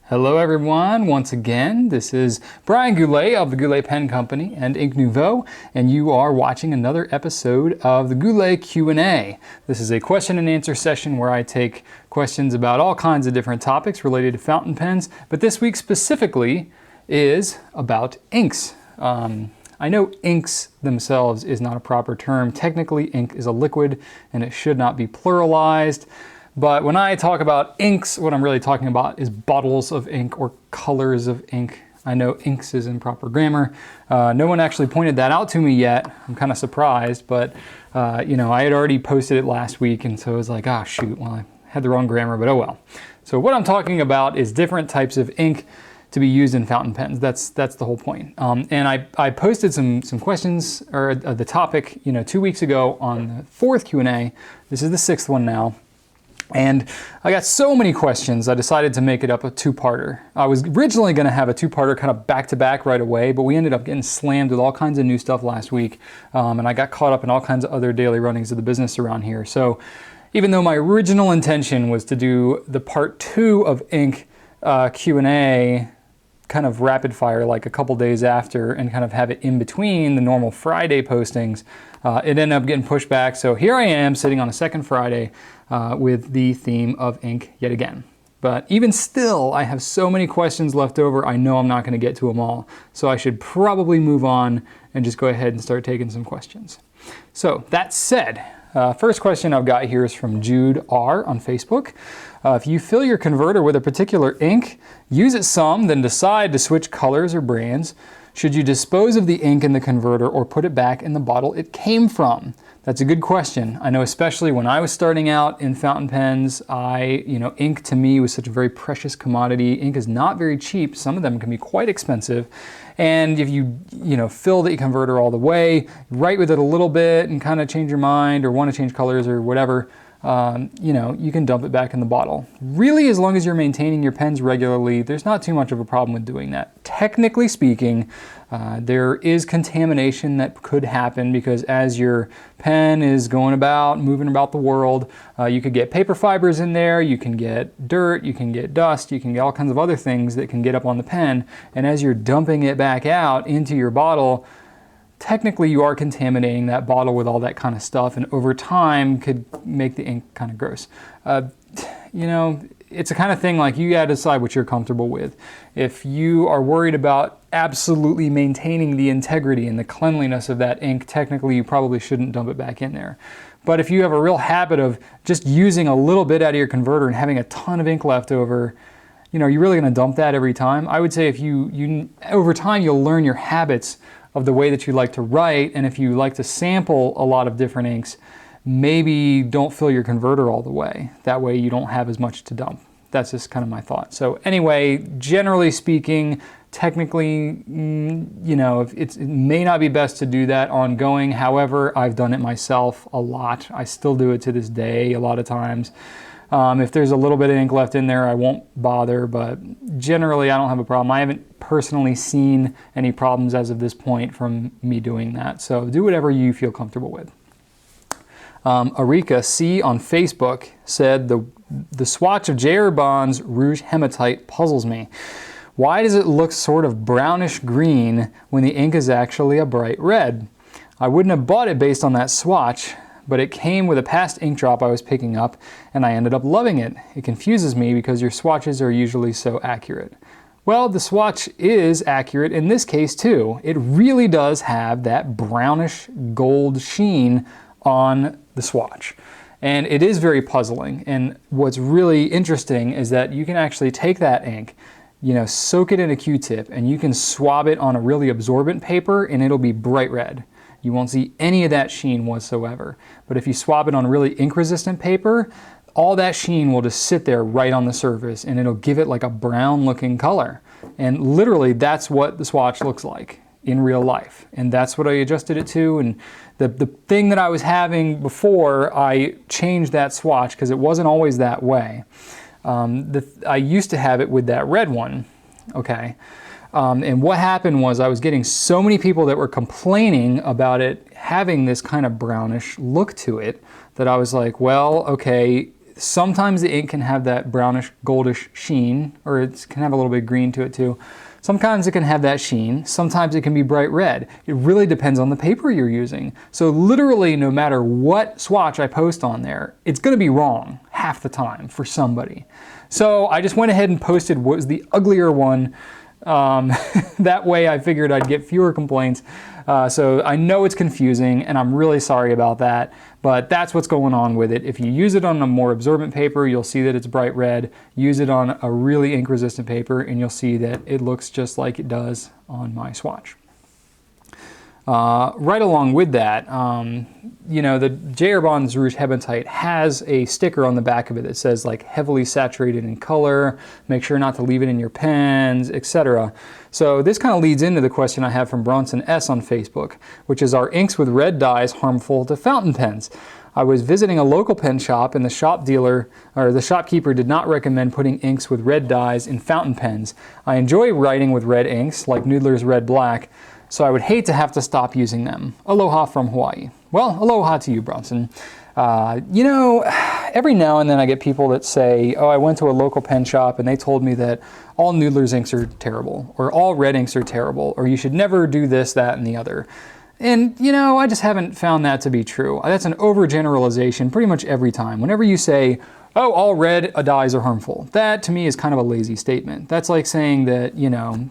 Hello everyone, once again, this is Brian Goulet of the Goulet Pen Company and Ink Nouveau, and you are watching another episode of the Goulet Q&A. This is a question and answer session where I take questions about all kinds of different topics related to fountain pens, but this week specifically is about inks. I know inks themselves is not a proper term. Technically, ink is a liquid and it should not be pluralized. But when I talk about inks, what I'm really talking about is bottles of ink or colors of ink. I know inks is improper grammar. No one actually pointed that out to me yet. I'm kind of surprised, but you know, I had already posted it last week, and so I was like, ah, shoot, well, I had the wrong grammar, but oh well. So what I'm talking about is different types of ink to be used in fountain pens. That's the whole point. And I posted some questions, or the topic, you know, 2 weeks ago on the 4th Q&A. This is the 6th one now. And I got so many questions, I decided to make it up a two-parter. I was originally going to have a two-parter kind of back-to-back right away, but we ended up getting slammed with all kinds of new stuff last week, and I got caught up in all kinds of other daily runnings of the business around here. So even though my original intention was to do the part 2 of ink Q&A kind of rapid fire, like a couple days after, and kind of have it in between the normal Friday postings, it ended up getting pushed back. So here I am sitting on a second Friday with the theme of ink yet again. But even still, I have so many questions left over, I know I'm not going to get to them all. So I should probably move on and just go ahead and start taking some questions. So that said, first question I've got here is from Jude R on Facebook. If you fill your converter with a particular ink, use it some, then decide to switch colors or brands, should you dispose of the ink in the converter or put it back in the bottle it came from? That's a good question. I know especially when I was starting out in fountain pens, ink to me was such a very precious commodity. Ink is not very cheap. Some of them can be quite expensive. And if you fill the converter all the way, write with it a little bit and kind of change your mind or want to change colors or whatever, you can dump it back in the bottle. Really, as long as you're maintaining your pens regularly, there's not too much of a problem with doing that. Technically speaking, there is contamination that could happen because as your pen is going about, moving about the world, you could get paper fibers in there, you can get dirt, you can get dust, you can get all kinds of other things that can get up on the pen. And as you're dumping it back out into your bottle, technically you are contaminating that bottle with all that kind of stuff, and over time could make the ink kind of gross. It's a kind of thing like you gotta decide what you're comfortable with. If you are worried about absolutely maintaining the integrity and the cleanliness of that ink, technically you probably shouldn't dump it back in there. But if you have a real habit of just using a little bit out of your converter and having a ton of ink left over, you're really gonna dump that every time. I would say if you over time you'll learn your habits of the way that you like to write, and if you like to sample a lot of different inks, maybe don't fill your converter all the way. That way you don't have as much to dump. That's just kind of my thought. So anyway, generally speaking, technically, it may not be best to do that ongoing. However, I've done it myself a lot. I still do it to this day a lot of times. If there's a little bit of ink left in there, I won't bother, but generally I don't have a problem. I haven't personally seen any problems as of this point from me doing that. So do whatever you feel comfortable with. Arika C on Facebook said, the swatch of DaiReborn's Rouge Hematite puzzles me. Why does it look sort of brownish green when the ink is actually a bright red? I wouldn't have bought it based on that swatch, but it came with a past ink drop I was picking up, and I ended up loving it. It confuses me because your swatches are usually so accurate. Well, the swatch is accurate in this case too. It really does have that brownish gold sheen on the swatch. And it is very puzzling. And what's really interesting is that you can actually take that ink, soak it in a Q-tip, and you can swab it on a really absorbent paper and it'll be bright red. You won't see any of that sheen whatsoever. But if you swab it on really ink-resistant paper, all that sheen will just sit there right on the surface and it'll give it like a brown looking color. And literally that's what the swatch looks like in real life. And that's what I adjusted it to. And the thing that I was having before, I changed that swatch because it wasn't always that way. I used to have it with that red one, okay? And what happened was I was getting so many people that were complaining about it having this kind of brownish look to it that I was like, well, okay, Sometimes the ink can have that brownish goldish sheen, or it can have a little bit of green to it too. Sometimes it can have that sheen, sometimes it can be bright red. It really depends on the paper you're using. So literally no matter what swatch I post on there, it's gonna be wrong half the time for somebody. So I just went ahead and posted what was the uglier one. That way I figured I'd get fewer complaints. So I know it's confusing and I'm really sorry about that, but that's what's going on with it. If you use it on a more absorbent paper, you'll see that it's bright red. Use it on a really ink resistant paper and you'll see that it looks just like it does on my swatch. Right along with that, you know, the DaiReborn Rouge Hematite has a sticker on the back of it that says like heavily saturated in color, make sure not to leave it in your pens, etc. So this kind of leads into the question I have from Bronson S on Facebook, which is, are inks with red dyes harmful to fountain pens? I was visiting a local pen shop and the shopkeeper did not recommend putting inks with red dyes in fountain pens. I enjoy writing with red inks like Noodler's Red Black, so I would hate to have to stop using them. Aloha from Hawaii. Well, aloha to you, Bronson. You know, every now and then I get people that say, oh, I went to a local pen shop and they told me that all Noodler's inks are terrible, or all red inks are terrible, or you should never do this, that, and the other. And, you know, I just haven't found that to be true. That's an overgeneralization pretty much every time. Whenever you say, oh, all red dyes are harmful, that to me is kind of a lazy statement. That's like saying that, you know,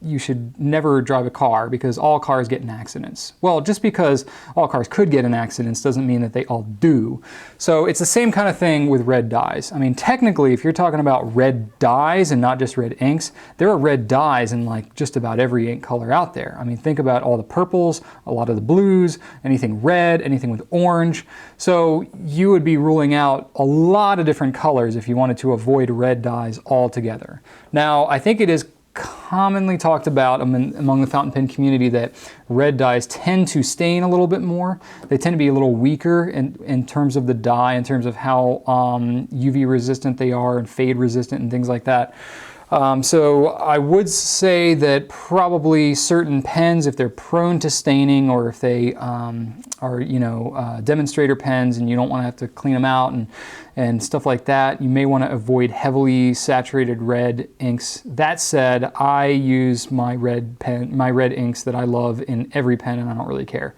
you should never drive a car because all cars get in accidents. Well, just because all cars could get in accidents doesn't mean that they all do. So it's the same kind of thing with red dyes. I mean, technically, if you're talking about red dyes and not just red inks, there are red dyes in like just about every ink color out there. I mean, think about all the purples, a lot of the blues, anything red, anything with orange. So you would be ruling out a lot of different colors if you wanted to avoid red dyes altogether. Now, I think it is commonly talked about among the fountain pen community that red dyes tend to stain a little bit more. They tend to be a little weaker in terms of the dye, in terms of how UV resistant they are and fade resistant and things like that. So I would say that probably certain pens, if they're prone to staining or if they are, you know, demonstrator pens and you don't want to have to clean them out and stuff like that, you may want to avoid heavily saturated red inks. That said, I use my red inks that I love in every pen and I don't really care.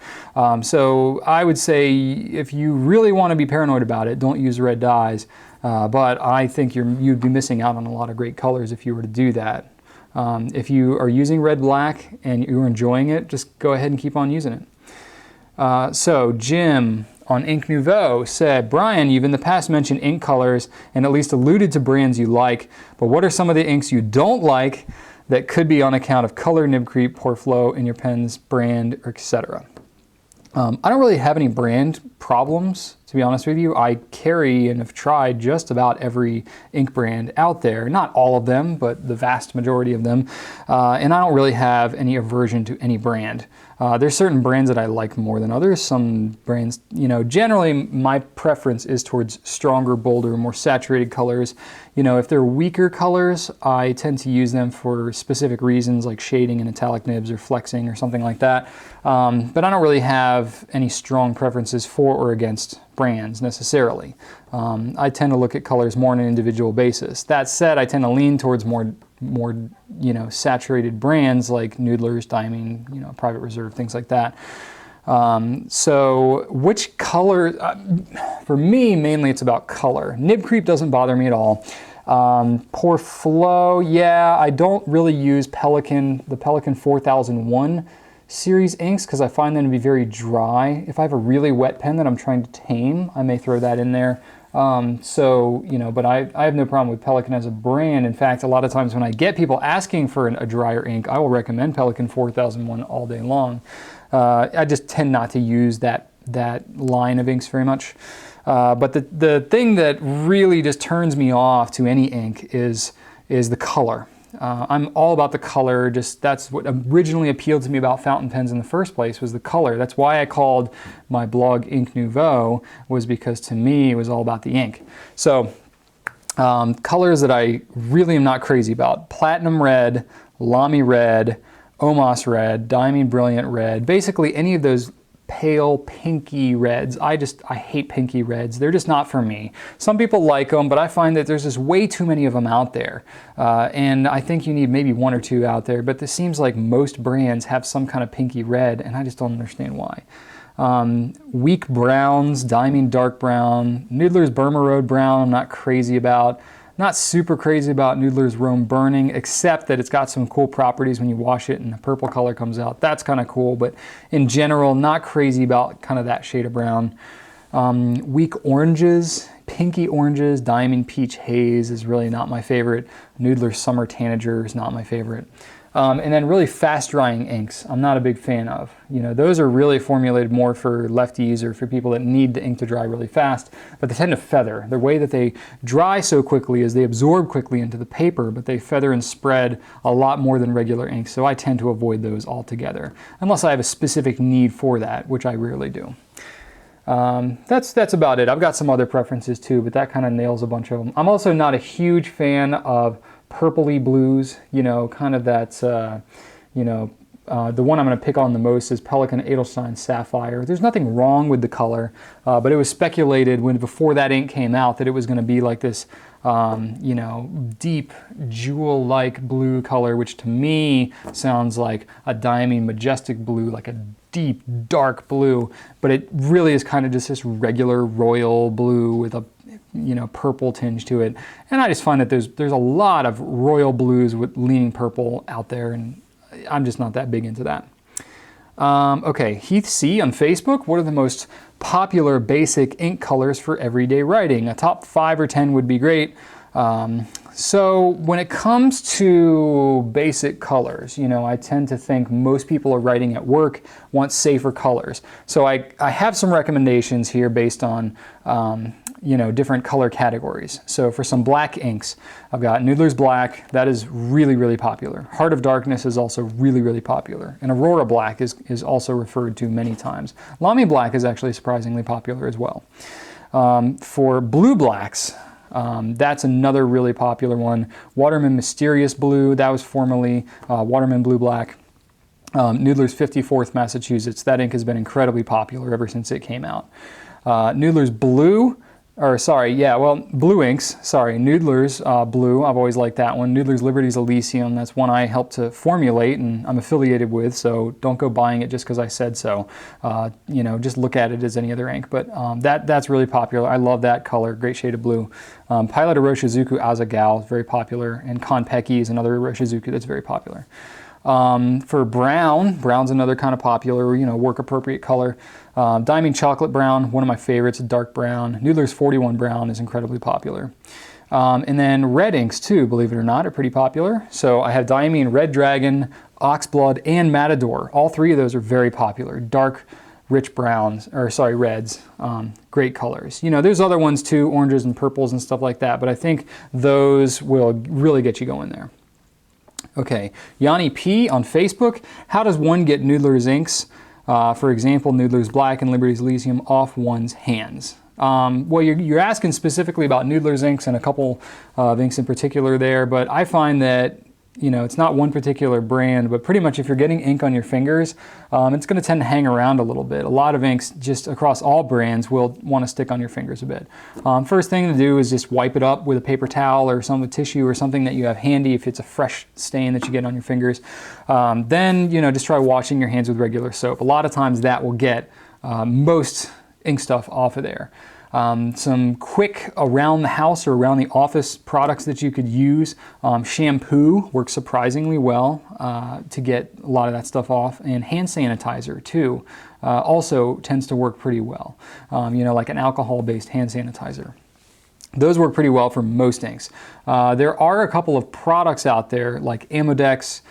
So I would say if you really want to be paranoid about it, don't use red dyes. But I think you'd be missing out on a lot of great colors if you were to do that. If you are using red black and you're enjoying it, just go ahead and keep on using it. So Jim on Ink Nouveau said, Brian, you've in the past mentioned ink colors and at least alluded to brands you like, but what are some of the inks you don't like that could be on account of color, nib creep, poor flow in your pen's brand, etc.? I don't really have any brand problems, to be honest with you. I carry and have tried just about every ink brand out there. Not all of them, but the vast majority of them. And I don't really have any aversion to any brand. There's certain brands that I like more than others. Some brands, you know, generally my preference is towards stronger, bolder, more saturated colors. You know, if they're weaker colors, I tend to use them for specific reasons like shading and italic nibs or flexing or something like that. But I don't really have any strong preferences for or against brands necessarily. I tend to look at colors more on an individual basis. That said, I tend to lean towards more you know, saturated brands like Noodler's, Diamond, you know, Private Reserve, things like that. So which color, for me, mainly it's about color. Nib creep doesn't bother me at all. Poor flow, yeah, I don't really use the Pelikan 4001 series inks because I find them to be very dry. If I have a really wet pen that I'm trying to tame, I may throw that in there. So, you know, but I have no problem with Pelikan as a brand. In fact, a lot of times when I get people asking for a drier ink, I will recommend Pelikan 4001 all day long. I just tend not to use that line of inks very much. But the thing that really just turns me off to any ink is the color. I'm all about the color. That's what originally appealed to me about fountain pens in the first place, was the color. That's why I called my blog Ink Nouveau, was because to me it was all about the ink. So colors that I really am not crazy about: platinum red, lamy red, Omos red, diamond brilliant red. Basically any of those pale pinky reds. I hate pinky reds. They're just not for me. Some people like them, but I find that there's just way too many of them out there. And I think you need maybe one or two out there, but this seems like most brands have some kind of pinky red, and I just don't understand why. Weak browns, Diamond dark brown, Noodler's Burma Road brown I'm not crazy about. Not super crazy about Noodler's Rome Burning, except that it's got some cool properties when you wash it and the purple color comes out. That's kind of cool, but in general, not crazy about kind of that shade of brown. Weak oranges, pinky oranges, Diamond Peach Haze is really not my favorite. Noodler's Summer Tanager is not my favorite. And then really fast drying inks, I'm not a big fan of. You know, those are really formulated more for lefties or for people that need the ink to dry really fast, but they tend to feather. The way that they dry so quickly is they absorb quickly into the paper, but they feather and spread a lot more than regular inks, so I tend to avoid those altogether, unless I have a specific need for that, which I rarely do. That's about it. I've got some other preferences too, but that kind of nails a bunch of them. I'm also not a huge fan of purpley blues, you know, kind of that, you know, the one I'm going to pick on the most is Pelikan Edelstein Sapphire. There's nothing wrong with the color, but it was speculated before that ink came out that it was going to be like this, you know, deep jewel-like blue color, which to me sounds like a diamond majestic blue, like a deep dark blue, but it really is kind of just this regular royal blue with a, you know, purple tinge to it. And I just find that there's a lot of royal blues with leaning purple out there, and I'm just not that big into that. Okay, Heath C on Facebook, what are the most popular basic ink colors for everyday writing? A top 5 or 10 would be great. So when it comes to basic colors, you know, I tend to think most people are writing at work want safer colors. So I have some recommendations here based on, you know, different color categories. So for some black inks, I've got Noodler's Black. That is really, really popular. Heart of Darkness is also really, really popular. And Aurora Black is also referred to many times. Lamy Black is actually surprisingly popular as well. For blue blacks, that's another really popular one. Waterman Mysterious Blue, that was formerly Waterman Blue Black. Noodler's 54th Massachusetts, that ink has been incredibly popular ever since it came out. Noodler's Blue, or sorry, yeah, well, Blue inks, sorry, Noodler's Blue, I've always liked that one. Noodler's Liberty's Elysium, that's one I helped to formulate and I'm affiliated with, so don't go buying it just because I said so. You know, just look at it as any other ink, but that's really popular. I love that color, great shade of blue. Pilot Iroshizuku Azagal is very popular, and Konpeki is another Iroshizuku that's very popular. For brown, brown's another kind of popular, you know, work appropriate color. Diamond Chocolate Brown, one of my favorites, dark brown. Noodler's 41 Brown is incredibly popular. And then red inks too, believe it or not, are pretty popular. So I have Diamond Red Dragon, Oxblood, and Matador. All three of those are very popular. Dark, rich browns, or sorry, reds. Great colors. You know, there's other ones too, oranges and purples and stuff like that, but I think those will really get you going there. Okay, Yianni P on Facebook, how does one get Noodler's inks, for example, Noodler's Black and Liberty's Elysium, off one's hands? Well, you're asking specifically about Noodler's inks and a couple of inks in particular there, but I find that, you know, it's not one particular brand, but pretty much if you're getting ink on your fingers, it's going to tend to hang around a little bit. A lot of inks just across all brands will want to stick on your fingers a bit. First thing to do is just wipe it up with a paper towel or some tissue or something that you have handy if it's a fresh stain that you get on your fingers. Then, you know, just try washing your hands with regular soap. A lot of times that will get most ink stuff off of there. Some quick around the house or around the office products that you could use. Shampoo works surprisingly well to get a lot of that stuff off, and hand sanitizer too also tends to work pretty well. You know, like an alcohol-based hand sanitizer. Those work pretty well for most inks. There are a couple of products out there like Amodex,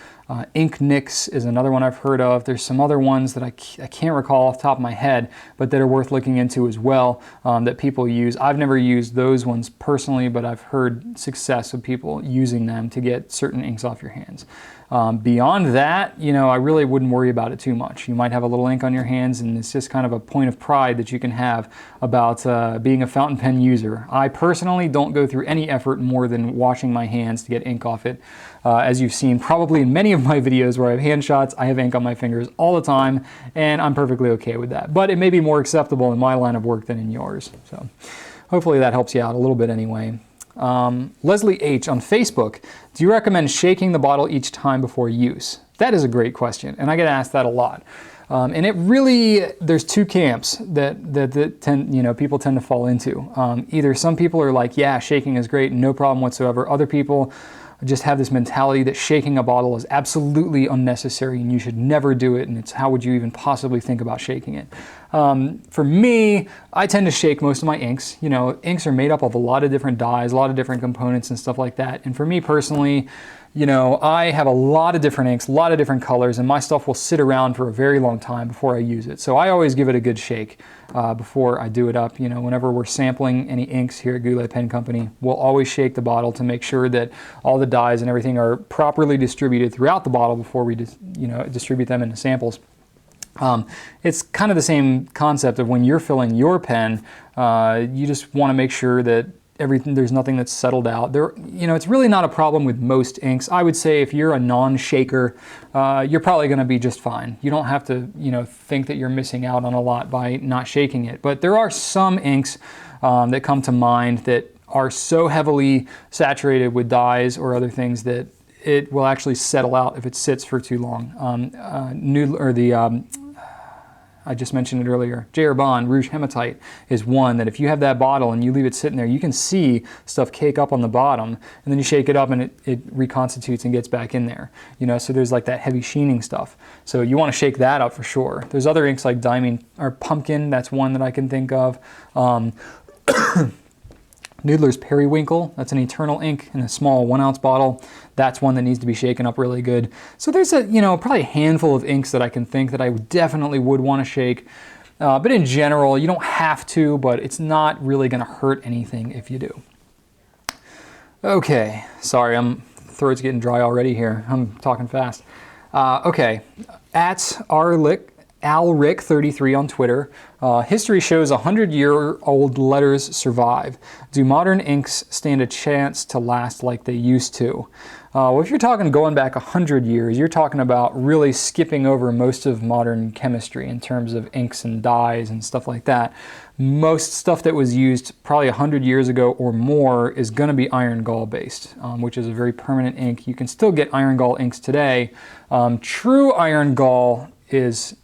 Ink Nix is another one I've heard of. There's some other ones that I can't recall off the top of my head, but that are worth looking into as well that people use. I've never used those ones personally, but I've heard success of people using them to get certain inks off your hands. Beyond that, you know, I really wouldn't worry about it too much. You might have a little ink on your hands, and it's just kind of a point of pride that you can have about being a fountain pen user. I personally don't go through any effort more than washing my hands to get ink off it. As you've seen probably in many of of my videos where I have hand shots, I have ink on my fingers all the time, and I'm perfectly okay with that. But it may be more acceptable in my line of work than in yours. So hopefully that helps you out a little bit anyway. Leslie H. on Facebook, do you recommend shaking the bottle each time before use? That is a great question, and I get asked that a lot. And it really, there's two camps that tend, people tend to fall into. Either some people are like, yeah, shaking is great, no problem whatsoever. Other people just have this mentality that shaking a bottle is absolutely unnecessary and you should never do it, and it's how would you even possibly think about shaking it? For me, I tend to shake most of my inks. Inks are made up of a lot of different dyes, a lot of different components and stuff like that. And for me personally, I have a lot of different inks, a lot of different colors, and my stuff will sit around for a very long time before I use it. So I always give it a good shake before I do it up. Whenever we're sampling any inks here at Goulet Pen Company, we'll always shake the bottle to make sure that all the dyes and everything are properly distributed throughout the bottle before we distribute them into samples. It's kind of the same concept of when you're filling your pen, you just want to make sure that there's nothing that's settled out. It's really not a problem with most inks. I would say if you're a non-shaker, you're probably going to be just fine. You don't have to, think that you're missing out on a lot by not shaking it. But there are some inks that come to mind that are so heavily saturated with dyes or other things that it will actually settle out if it sits for too long. I just mentioned it earlier, DaiReborn Rouge Hematite is one that if you have that bottle and you leave it sitting there, you can see stuff cake up on the bottom, and then you shake it up and it reconstitutes and gets back in there. So there's like that heavy sheening stuff. So you want to shake that up for sure. There's other inks like Diamond or Pumpkin, that's one that I can think of. Noodler's Periwinkle, that's an eternal ink in a small 1 ounce bottle. That's one that needs to be shaken up really good. So there's probably a handful of inks that I can think that I definitely would want to shake. But in general, you don't have to, but it's not really going to hurt anything if you do. Okay, sorry, throat's getting dry already here. I'm talking fast. Okay, at Alric33 on Twitter. History shows 100-year-old letters survive. Do modern inks stand a chance to last like they used to? Well, if you're talking going back 100 years, you're talking about really skipping over most of modern chemistry in terms of inks and dyes and stuff like that. Most stuff that was used probably 100 years ago or more is going to be iron gall based, which is a very permanent ink. You can still get iron gall inks today. True iron gall is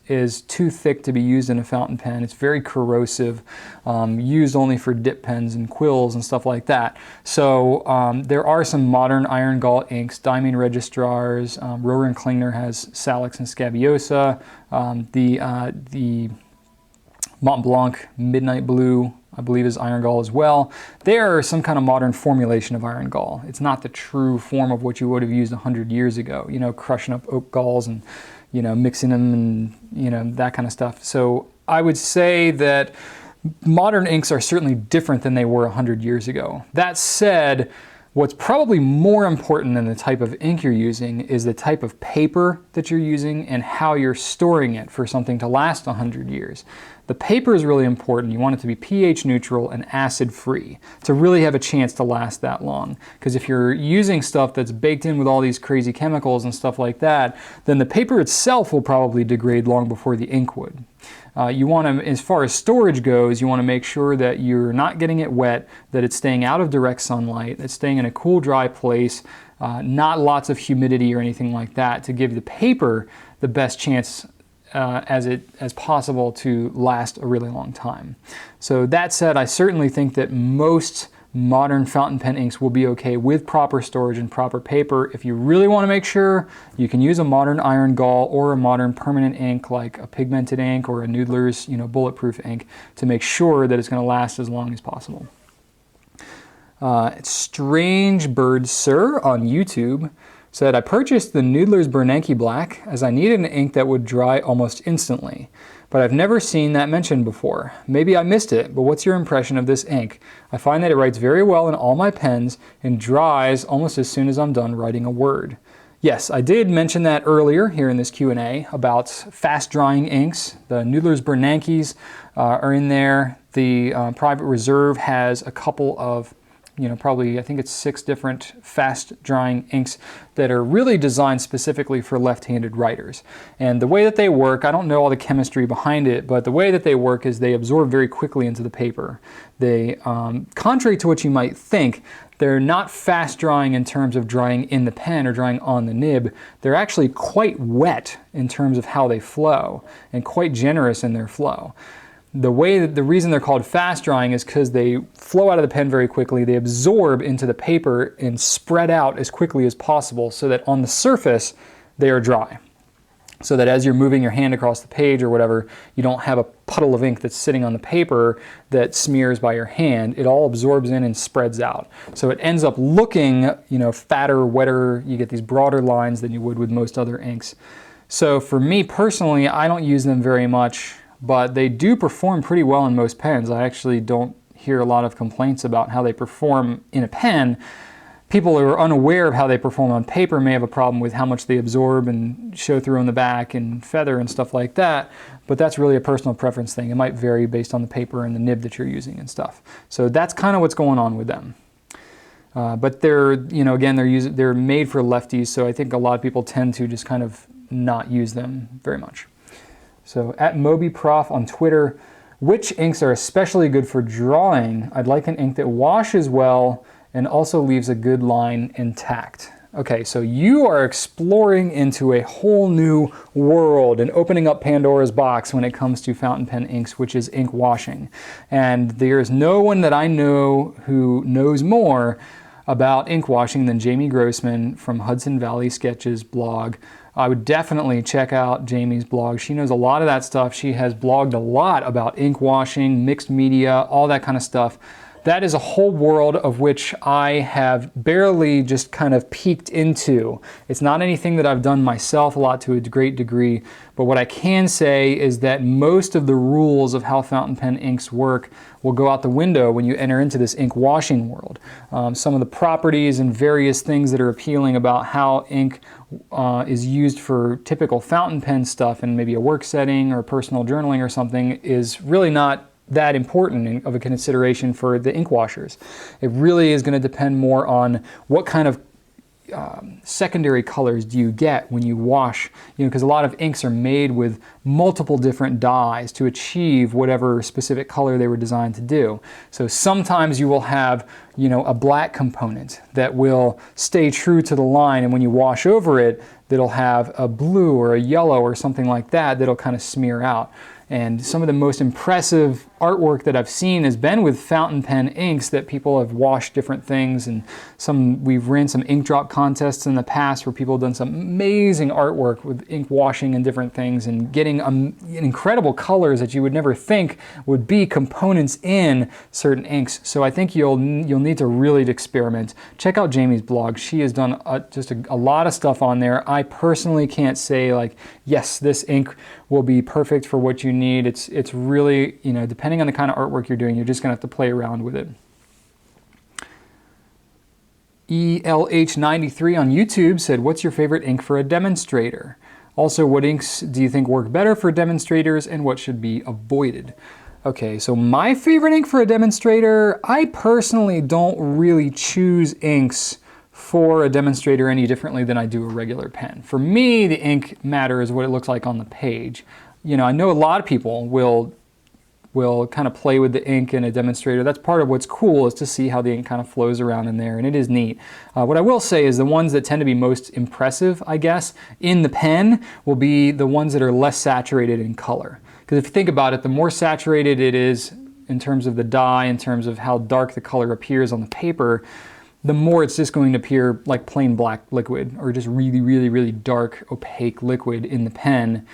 too thick to be used in a fountain pen. It's very corrosive, used only for dip pens and quills and stuff like that. So there are some modern iron gall inks, Diamond Registrars, Rohrer and Klingner has Salix and Scabiosa, the Mont Blanc Midnight Blue, I believe, is iron gall as well. They are some kind of modern formulation of iron gall. It's not the true form of what you would have used 100 years ago, crushing up oak galls and mixing them and, that kind of stuff. So I would say that modern inks are certainly different than they were 100 years ago. That said, what's probably more important than the type of ink you're using is the type of paper that you're using and how you're storing it for something to last 100 years. The paper is really important. You want it to be pH neutral and acid free to really have a chance to last that long. Because if you're using stuff that's baked in with all these crazy chemicals and stuff like that, then the paper itself will probably degrade long before the ink would. You want to, as far as storage goes, you want to make sure that you're not getting it wet, that it's staying out of direct sunlight, it's staying in a cool, dry place, not lots of humidity or anything like that, to give the paper the best chance as possible to last a really long time. So that said, I certainly think that most modern fountain pen inks will be okay with proper storage and proper paper. If you really want to make sure, you can use a modern iron gall or a modern permanent ink like a pigmented ink or a Noodler's bulletproof ink to make sure that it's going to last as long as possible. strangebirdsir on YouTube said, I purchased the Noodler's Bernanke Black as I needed an ink that would dry almost instantly, but I've never seen that mentioned before. Maybe I missed it, but what's your impression of this ink? I find that it writes very well in all my pens and dries almost as soon as I'm done writing a word. Yes, I did mention that earlier here in this Q&A about fast drying inks. The Noodler's Bernankes are in there. The Private Reserve has a couple of probably, I think it's 6 different fast drying inks that are really designed specifically for left-handed writers. And the way that they work, I don't know all the chemistry behind it, but the way that they work is they absorb very quickly into the paper. They, contrary to what you might think, they're not fast drying in terms of drying in the pen or drying on the nib. They're actually quite wet in terms of how they flow and quite generous in their flow. The reason they're called fast drying is because they flow out of the pen very quickly, they absorb into the paper and spread out as quickly as possible so that on the surface they are dry. So that as you're moving your hand across the page or whatever, you don't have a puddle of ink that's sitting on the paper that smears by your hand. It all absorbs in and spreads out. So it ends up looking, fatter, wetter. You get these broader lines than you would with most other inks. So for me personally, I don't use them very much, but they do perform pretty well in most pens. I actually don't hear a lot of complaints about how they perform in a pen. People who are unaware of how they perform on paper may have a problem with how much they absorb and show through on the back and feather and stuff like that, but that's really a personal preference thing. It might vary based on the paper and the nib that you're using and stuff. So that's kind of what's going on with them. But they're, again, they're made for lefties, so I think a lot of people tend to just kind of not use them very much. So at MobyProf on Twitter, which inks are especially good for drawing? I'd like an ink that washes well and also leaves a good line intact. Okay, so you are exploring into a whole new world and opening up Pandora's box when it comes to fountain pen inks, which is ink washing. And there's no one that I know who knows more about ink washing than Jamie Grossman from Hudson Valley Sketches blog. I would definitely check out Jamie's blog. She knows a lot of that stuff. She has blogged a lot about ink washing, mixed media, all that kind of stuff. That is a whole world of which I have barely just kind of peeked into. It's not anything that I've done myself a lot to a great degree, but what I can say is that most of the rules of how fountain pen inks work will go out the window when you enter into this ink washing world. Some of the properties and various things that are appealing about how ink is used for typical fountain pen stuff and maybe a work setting or personal journaling or something is really not that important of a consideration for the ink washers. It really is going to depend more on what kind of secondary colors do you get when you wash, because a lot of inks are made with multiple different dyes to achieve whatever specific color they were designed to do. So sometimes you will have, a black component that will stay true to the line, and when you wash over it, that'll have a blue or a yellow or something like that that'll kind of smear out. And some of the most impressive artwork that I've seen has been with fountain pen inks that people have washed different things, and we've ran some ink drop contests in the past where people have done some amazing artwork with ink washing and different things and getting incredible colors that you would never think would be components in certain inks. So I think you'll need to really experiment. Check out Jamie's blog. She has done just a lot of stuff on there. I personally can't say like, yes, this ink will be perfect for what you need. It's really, depending on the kind of artwork you're doing, you're just gonna have to play around with it. ELH93 on YouTube said, what's your favorite ink for a demonstrator? Also, what inks do you think work better for demonstrators and what should be avoided? Okay, so my favorite ink for a demonstrator, I personally don't really choose inks for a demonstrator any differently than I do a regular pen. For me, the ink matters what it looks like on the page. I know a lot of people will kind of play with the ink in a demonstrator. That's part of what's cool, is to see how the ink kind of flows around in there, and it is neat. What I will say is the ones that tend to be most impressive, I guess, in the pen will be the ones that are less saturated in color. Because if you think about it, the more saturated it is in terms of the dye, in terms of how dark the color appears on the paper, the more it's just going to appear like plain black liquid or just really, really, really dark, opaque liquid in the pen.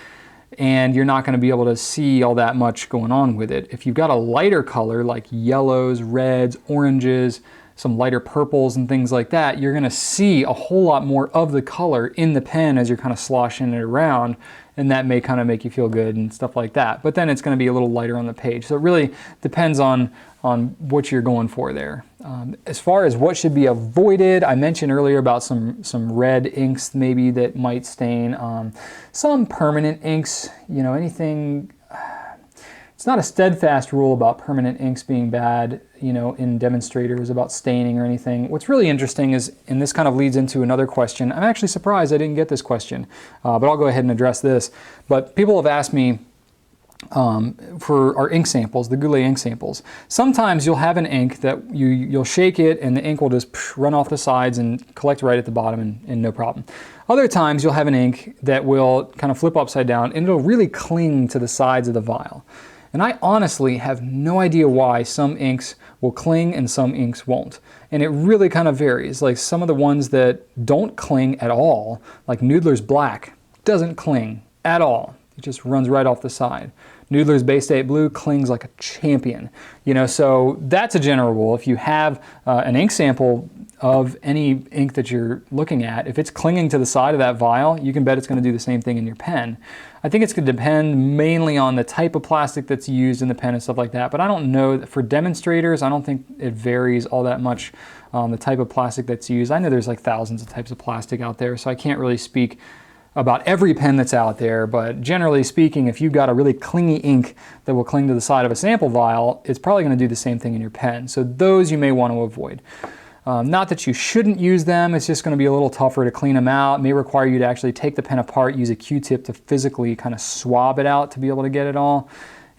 And you're not going to be able to see all that much going on with it. If you've got a lighter color like yellows, reds, oranges, some lighter purples and things like that, you're going to see a whole lot more of the color in the pen as you're kind of sloshing it around, and that may kind of make you feel good and stuff like that. But then it's going to be a little lighter on the page. So it really depends on what you're going for there. As far as what should be avoided, I mentioned earlier about some red inks maybe that might stain. Some permanent inks, anything. It's not a steadfast rule about permanent inks being bad, you know, in demonstrators, about staining or anything. What's really interesting is, and this kind of leads into another question. I'm actually surprised I didn't get this question, but I'll go ahead and address this. But people have asked me, for our ink samples, the Goulet ink samples. Sometimes you'll have an ink that you'll shake it and the ink will just run off the sides and collect right at the bottom and no problem. Other times you'll have an ink that will kind of flip upside down and it'll really cling to the sides of the vial. And I honestly have no idea why some inks will cling and some inks won't. And it really kind of varies. Like some of the ones that don't cling at all, like Noodler's Black, doesn't cling at all. It just runs right off the side. Noodler's Bay State Blue clings like a champion. You know, so that's a general rule. If you have an ink sample of any ink that you're looking at, if it's clinging to the side of that vial, you can bet it's going to do the same thing in your pen. I think it's going to depend mainly on the type of plastic that's used in the pen and stuff like that, but I don't know. For demonstrators, I don't think it varies all that much the type of plastic that's used. I know there's like thousands of types of plastic out there, so I can't really speak about every pen that's out there, but generally speaking, if you've got a really clingy ink that will cling to the side of a sample vial, it's probably going to do the same thing in your pen. So those you may want to avoid. Not that you shouldn't use them, it's just going to be a little tougher to clean them out. It may require you to actually take the pen apart, use a Q-tip to physically kind of swab it out to be able to get it all.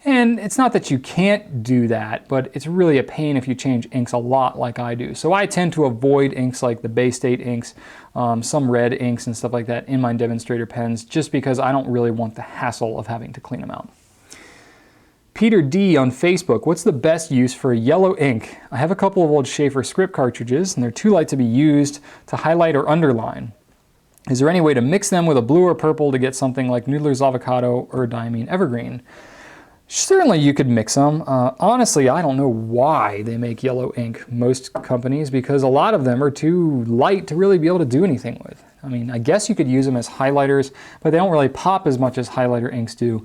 And it's not that you can't do that, but it's really a pain if you change inks a lot like I do. So I tend to avoid inks like the Bay State inks, some red inks and stuff like that in my demonstrator pens, just because I don't really want the hassle of having to clean them out. Peter D on Facebook, what's the best use for a yellow ink? I have a couple of old Schaefer script cartridges and they're too light to be used to highlight or underline. Is there any way to mix them with a blue or purple to get something like Noodler's Avocado or Diamine Evergreen? Certainly you could mix them. Honestly, I don't know why they make yellow ink, most companies, because a lot of them are too light to really be able to do anything with. I mean, I guess you could use them as highlighters, but they don't really pop as much as highlighter inks do.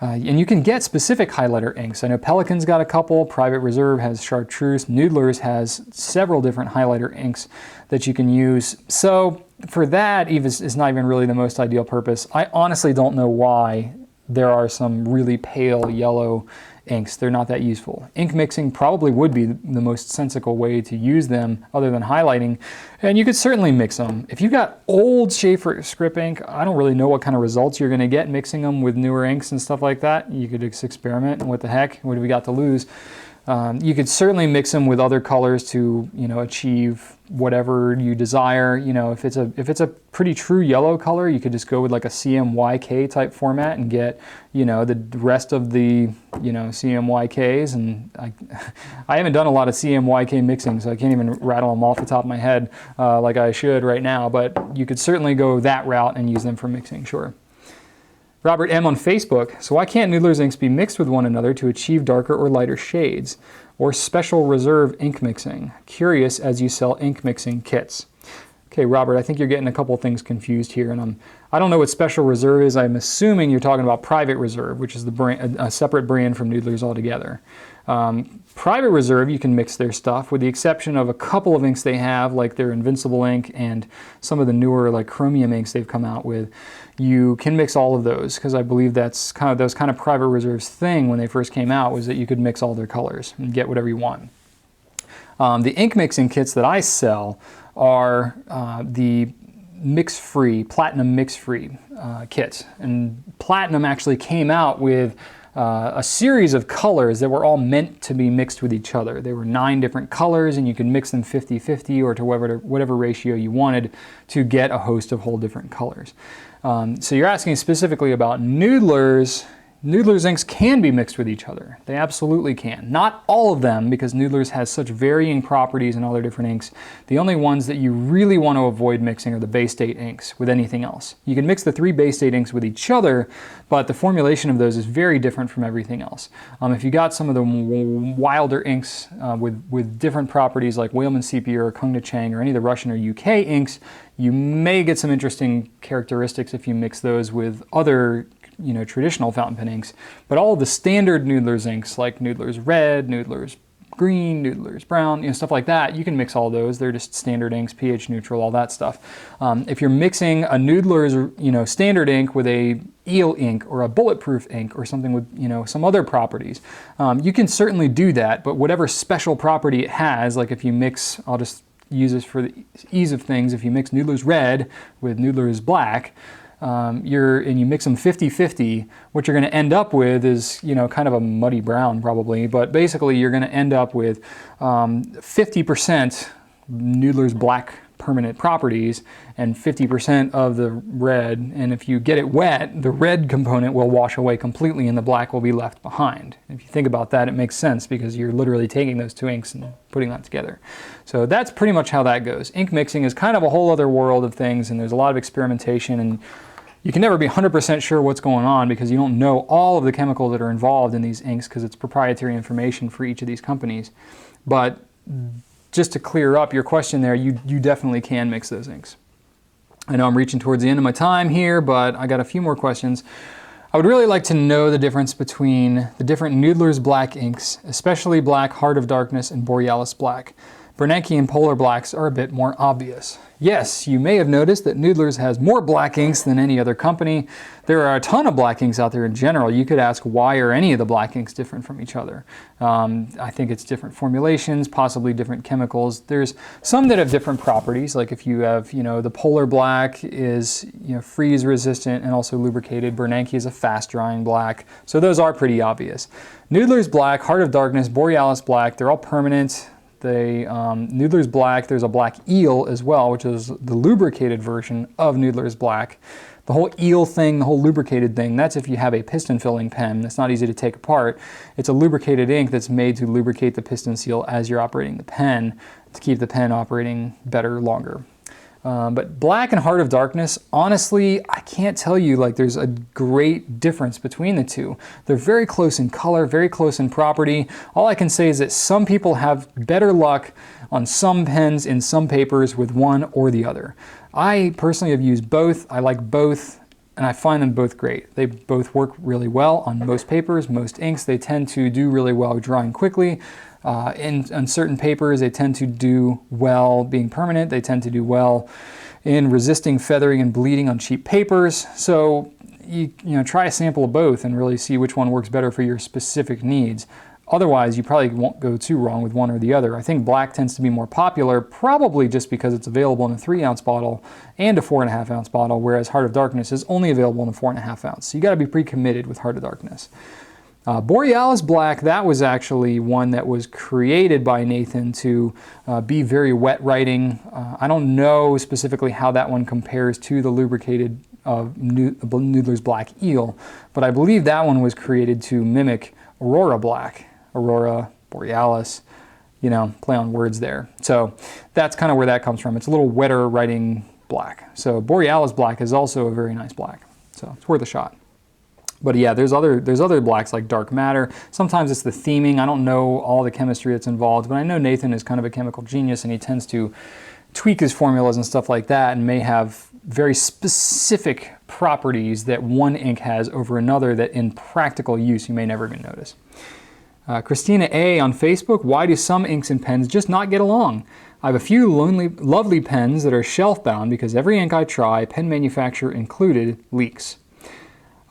And you can get specific highlighter inks. I know Pelikan's got a couple, Private Reserve has Chartreuse, Noodler's has several different highlighter inks that you can use. So for that, it's not even really the most ideal purpose. I honestly don't know why there are some really pale yellow inks. They're not that useful. Ink mixing probably would be the most sensible way to use them other than highlighting, and you could certainly mix them. If you've got old Schaefer script ink, I don't really know what kind of results you're going to get mixing them with newer inks and stuff like that. You could just experiment, and what the heck, what have we got to lose? You could certainly mix them with other colors to, you know, achieve whatever you desire. You know, if it's a pretty true yellow color, you could just go with like a CMYK type format and get, you know, the rest of the, you know, CMYKs. And I haven't done a lot of CMYK mixing, so I can't even rattle them off the top of my head like I should right now. But you could certainly go that route and use them for mixing, sure. Robert M on Facebook, so why can't Noodler's inks be mixed with one another to achieve darker or lighter shades? Or special reserve ink mixing? Curious as you sell ink mixing kits. Okay, Robert, I think you're getting a couple of things confused here, and I don't know what special reserve is. I'm assuming you're talking about Private Reserve, which is the brand, a separate brand from Noodler's altogether. Private Reserve, you can mix their stuff, with the exception of a couple of inks they have, like their Invincible ink and some of the newer like chromium inks they've come out with. You can mix all of those, because I believe that's kind of Private Reserve's thing when they first came out, was that you could mix all their colors and get whatever you want. The ink mixing kits that I sell are the mix-free, Platinum mix-free kits. And Platinum actually came out with a series of colors that were all meant to be mixed with each other. There were 9 different colors, and you could mix them 50-50 or to whatever ratio you wanted to get a host of whole different colors. So you're asking specifically about Noodler's. Noodler's inks can be mixed with each other. They absolutely can. Not all of them, because Noodler's has such varying properties in all their different inks. The only ones that you really want to avoid mixing are the Bay State inks with anything else. You can mix the 3 Bay State inks with each other, but the formulation of those is very different from everything else. If you got some of the wilder inks with different properties like Whaleman Sepia or Kung Na Chang or any of the Russian or UK inks, you may get some interesting characteristics if you mix those with other traditional fountain pen inks. But all of the standard Noodler's inks, like Noodler's Red, Noodler's green, Noodler's brown, you know, stuff like that. You can mix all those. They're just standard inks, pH neutral, all that stuff. If you're mixing a Noodler's, you know, standard ink with a eel ink or a bulletproof ink or something with, you know, some other properties, you can certainly do that, but whatever special property it has, like if you mix, I'll just use this for the ease of things, if you mix Noodler's red with Noodler's black, and you mix them 50-50, what you're going to end up with is, you know, kind of a muddy brown probably, but basically you're going to end up with 50% Noodler's black permanent properties and 50% of the red, and if you get it wet, the red component will wash away completely and the black will be left behind. If you think about that, it makes sense because you're literally taking those two inks and putting that together. So that's pretty much how that goes. Ink mixing is kind of a whole other world of things, and there's a lot of experimentation, and you can never be 100% sure what's going on because you don't know all of the chemicals that are involved in these inks because it's proprietary information for each of these companies. But just to clear up your question there, you definitely can mix those inks. I know I'm reaching towards the end of my time here, but I got a few more questions. I would really like to know the difference between the different Noodler's black inks, especially black, Heart of Darkness, and Borealis black. Bernanke and Polar blacks are a bit more obvious. Yes, you may have noticed that Noodler's has more black inks than any other company. There are a ton of black inks out there in general. You could ask, why are any of the black inks different from each other? I think it's different formulations, possibly different chemicals. There's some that have different properties, like if you have, you know, the Polar black is, you know, freeze resistant and also lubricated. Bernanke is a fast drying black. So those are pretty obvious. Noodler's black, Heart of Darkness, Borealis black, they're all permanent. Noodler's black, there's a black eel as well, which is the lubricated version of Noodler's black. The whole eel thing, the whole lubricated thing, that's if you have a piston filling pen. That's not easy to take apart. It's a lubricated ink that's made to lubricate the piston seal as you're operating the pen to keep the pen operating better, longer. But black and Heart of Darkness, honestly, I can't tell you like there's a great difference between the two. They're very close in color, very close in property. All I can say is that some people have better luck on some pens in some papers with one or the other. I personally have used both. I like both, and I find them both great. They both work really well on most papers, most inks. They tend to do really well drying quickly. In certain papers, they tend to do well being permanent. They tend to do well in resisting feathering and bleeding on cheap papers. So you know, try a sample of both and really see which one works better for your specific needs. Otherwise, you probably won't go too wrong with one or the other. I think black tends to be more popular, probably just because it's available in a 3-ounce bottle and a 4.5-ounce bottle, whereas Heart of Darkness is only available in a 4.5-ounce. So you got to be pre-committed with Heart of Darkness. Borealis black, that was actually one that was created by Nathan to be very wet writing. I don't know specifically how that one compares to the lubricated Noodler's black eel, but I believe that one was created to mimic Aurora black. Aurora, Borealis, you know, play on words there. So that's kind of where that comes from. It's a little wetter writing black. So Borealis black is also a very nice black. So it's worth a shot. But yeah, there's other blacks like dark matter. Sometimes it's the theming. I don't know all the chemistry that's involved, but I know Nathan is kind of a chemical genius and he tends to tweak his formulas and stuff like that and may have very specific properties that one ink has over another that in practical use you may never even notice. Christina A. on Facebook, why do some inks and pens just not get along? I have a few lovely pens that are shelf bound because every ink I try, pen manufacturer included, leaks.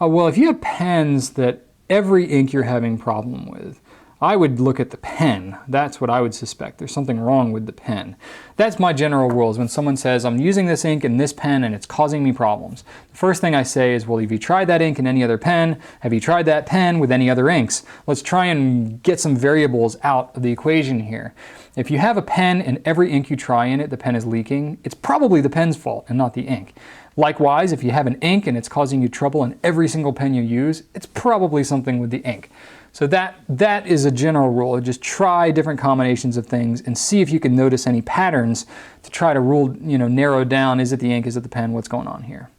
Well, if you have pens that every ink you're having problem with, I would look at the pen. That's what I would suspect. There's something wrong with the pen. That's my general rule is when someone says, I'm using this ink in this pen and it's causing me problems. The first thing I say is, well, have you tried that ink in any other pen? Have you tried that pen with any other inks? Let's try and get some variables out of the equation here. If you have a pen and every ink you try in it, the pen is leaking, it's probably the pen's fault and not the ink. Likewise, if you have an ink and it's causing you trouble in every single pen you use, it's probably something with the ink. So that is a general rule. Just try different combinations of things and see if you can notice any patterns to try to narrow down, is it the ink, is it the pen, what's going on here.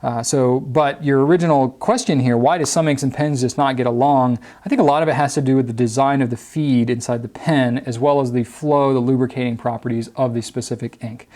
But your original question here, why do some inks and pens just not get along? I think a lot of it has to do with the design of the feed inside the pen, as well as the flow, the lubricating properties of the specific ink.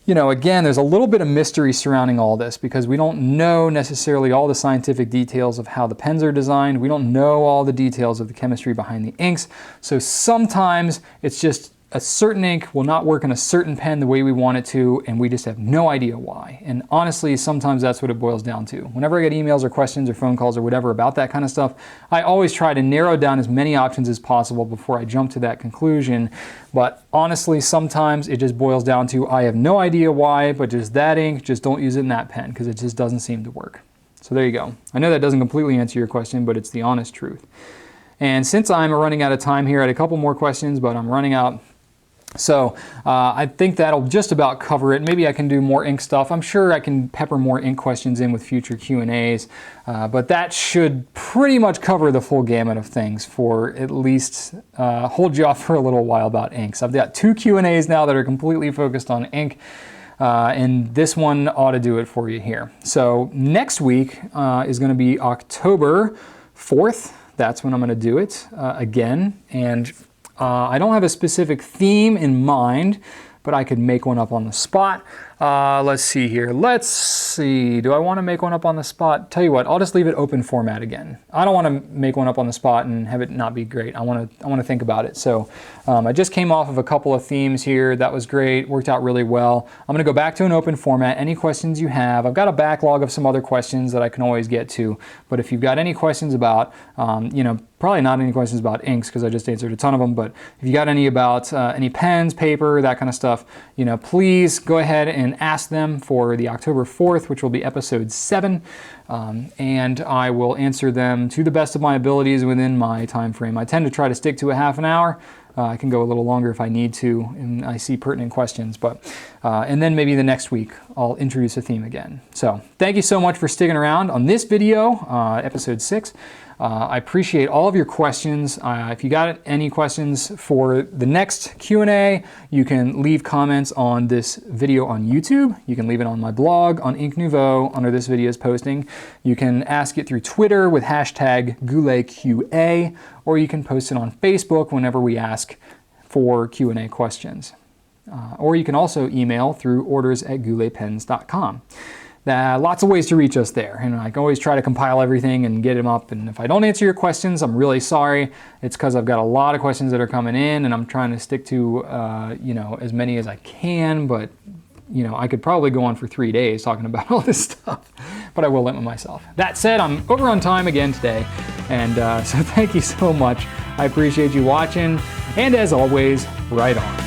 you know, again, there's a little bit of mystery surrounding all this because we don't know necessarily all the scientific details of how the pens are designed. We don't know all the details of the chemistry behind the inks. So sometimes it's just a certain ink will not work in a certain pen the way we want it to, and we just have no idea why. And honestly, sometimes that's what it boils down to. Whenever I get emails or questions or phone calls or whatever about that kind of stuff, I always try to narrow down as many options as possible before I jump to that conclusion. But honestly, sometimes it just boils down to I have no idea why, but just that ink, just don't use it in that pen because it just doesn't seem to work. So there you go. I know that doesn't completely answer your question, but it's the honest truth. And since I'm running out of time here, I had a couple more questions, but I'm running out. So I think that'll just about cover it. Maybe I can do more ink stuff. I'm sure I can pepper more ink questions in with future Q&As, but that should pretty much cover the full gamut of things for at least hold you off for a little while about inks. I've got 2 Q&As now that are completely focused on ink, and this one ought to do it for you here. So next week is going to be October 4th. That's when I'm going to do it again. And I don't have a specific theme in mind, but I could make one up on the spot. Let's see here. Let's see. Do I want to make one up on the spot? Tell you what, I'll just leave it open format again. I don't want to make one up on the spot and have it not be great. I want to think about it. So I just came off of a couple of themes here. That was great. Worked out really well. I'm going to go back to an open format. Any questions you have, I've got a backlog of some other questions that I can always get to. But if you've got any questions about, you know, probably not any questions about inks because I just answered a ton of them, but if you got any about any pens, paper, that kind of stuff, you know, please go ahead and ask them for the October 4th, which will be episode 7, and I will answer them to the best of my abilities within my time frame. I tend to try to stick to a half an hour. I can go a little longer if I need to and I see pertinent questions, but and then maybe the next week I'll introduce a theme again. So thank you so much for sticking around on this video, episode 6. I appreciate all of your questions. If you got any questions for the next Q&A, you can leave comments on this video on YouTube. You can leave it on my blog on Ink Nouveau under this video's posting. You can ask it through Twitter with hashtag GouletQA, or you can post it on Facebook whenever we ask for Q&A questions. Or you can also email through orders@gouletpens.com. Lots of ways to reach us there, and I can always try to compile everything and get them up, and if I don't answer your questions, I'm really sorry. It's because I've got a lot of questions that are coming in and I'm trying to stick to you know, as many as I can, but you know, I could probably go on for 3 days talking about all this stuff, but I will limit myself. That said, I'm over on time again today, and so thank you so much. I appreciate you watching, and as always, right on.